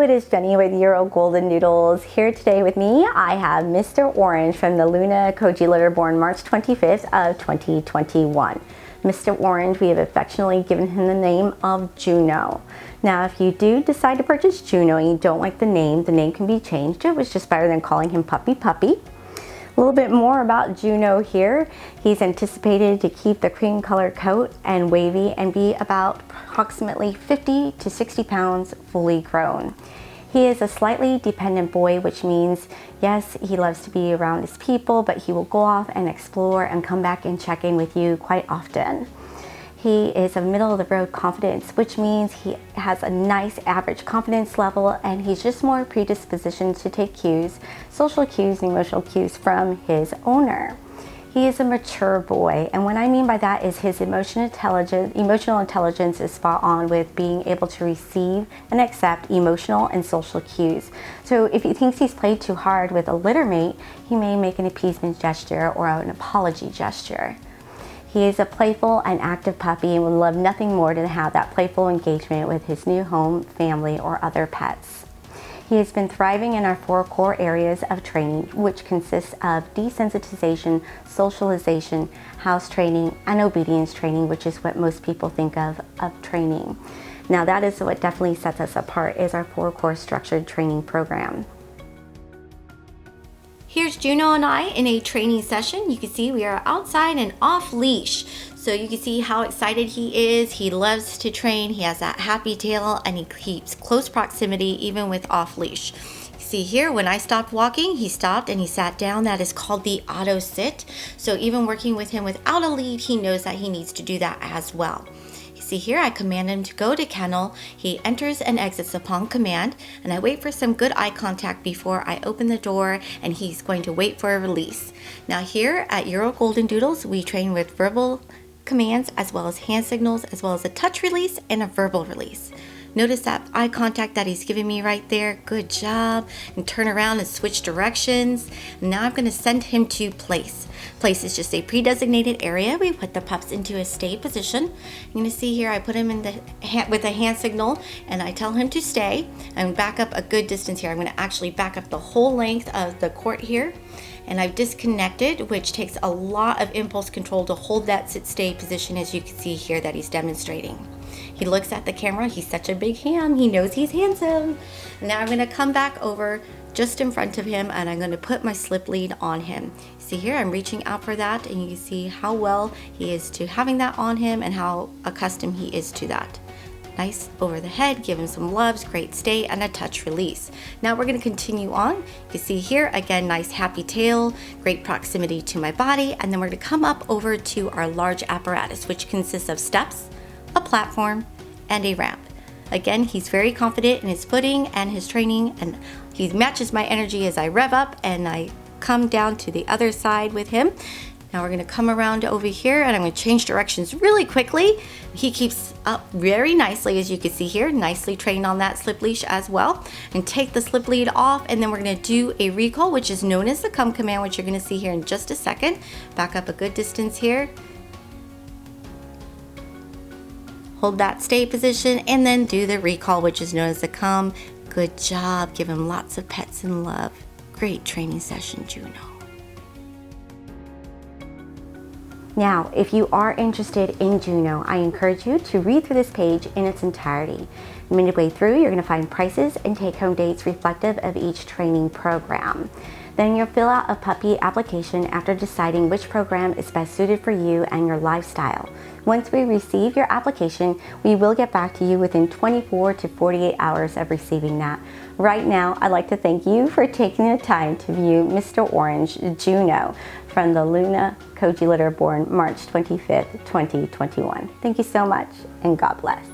it is Jenny with Euro Goldendoodles. Here today with me, I have Mr. Orange from the Luna Koji litter born March 25th of 2021. Mr. Orange, we have affectionately given him the name of Juno. Now, if you do decide to purchase Juno and you don't like the name can be changed. It was just better than calling him Puppy Puppy. A little bit more about Juno here. He's anticipated to keep the cream colored coat and wavy and be about approximately 50 to 60 pounds fully grown. He is a slightly dependent boy, which means, yes, he loves to be around his people, but he will go off and explore and come back and check in with you quite often. He is a middle of the road confidence, which means he has a nice average confidence level and he's just more predispositioned to take cues, social cues and emotional cues from his owner. He is a mature boy, and what I mean by that is his emotional intelligence is spot on with being able to receive and accept emotional and social cues. So if he thinks he's played too hard with a litter mate, he may make an appeasement gesture or an apology gesture. He is a playful and active puppy and would love nothing more than to have that playful engagement with his new home, family, or other pets. He has been thriving in our 4 core areas of training, which consists of desensitization, socialization, house training, and obedience training, which is what most people think of training. Now that is what definitely sets us apart, is our 4 core structured training program. Here's Juno and I in a training session. You can see we are outside and off leash. So you can see how excited he is. He loves to train. He has that happy tail and he keeps close proximity even with off leash. See here, when I stopped walking, he stopped and he sat down. That is called the auto sit. So even working with him without a lead, he knows that he needs to do that as well. See here, I command him to go to kennel. He enters and exits upon command, and I wait for some good eye contact before I open the door, and he's going to wait for a release. Now here at Euro Goldendoodles, we train with verbal commands as well as hand signals, as well as a touch release and a verbal release. Notice that eye contact that he's giving me right there. Good job. And turn around and switch directions. Now I'm going to send him to place. Place is just a pre-designated area. We put the pups into a stay position. You're going to see here I put him in with a hand signal and I tell him to stay. And back up a good distance here. I'm going to actually back up the whole length of the court here. And I've disconnected, which takes a lot of impulse control to hold that sit-stay position, as you can see here that he's demonstrating. He looks at the camera. He's such a big ham. He knows he's handsome. Now I'm going to come back over just in front of him and I'm going to put my slip lead on him. See here, I'm reaching out for that and you can see how well he is to having that on him and how accustomed he is to that. Nice over the head, give him some loves, great stay, and a touch release. Now we're going to continue on. You can see here, again, nice happy tail, great proximity to my body, and then we're going to come up over to our large apparatus, which consists of steps, a platform, and a ramp. Again, he's very confident in his footing and his training, and he matches my energy as I rev up and I come down to the other side with him. Now we're going to come around over here and I'm going to change directions really quickly. He keeps up very nicely, as you can see here, nicely trained on that slip leash as well. And take the slip lead off and then we're going to do a recall, which is known as the come command, which you're going to see here in just a second. Back up a good distance here. Hold that stay position and then do the recall, which is known as the come. Good job. Give him lots of pets and love. Great training session, Juno. Now, if you are interested in Juno, I encourage you to read through this page in its entirety. Midway through, you're going to find prices and take-home dates reflective of each training program. Then you'll fill out a puppy application after deciding which program is best suited for you and your lifestyle. Once we receive your application, we will get back to you within 24 to 48 hours of receiving that. Right now, I'd like to thank you for taking the time to view Mr. Orange, Juno, from the Luna Koji litter born March 25th, 2021. Thank you so much, and God bless.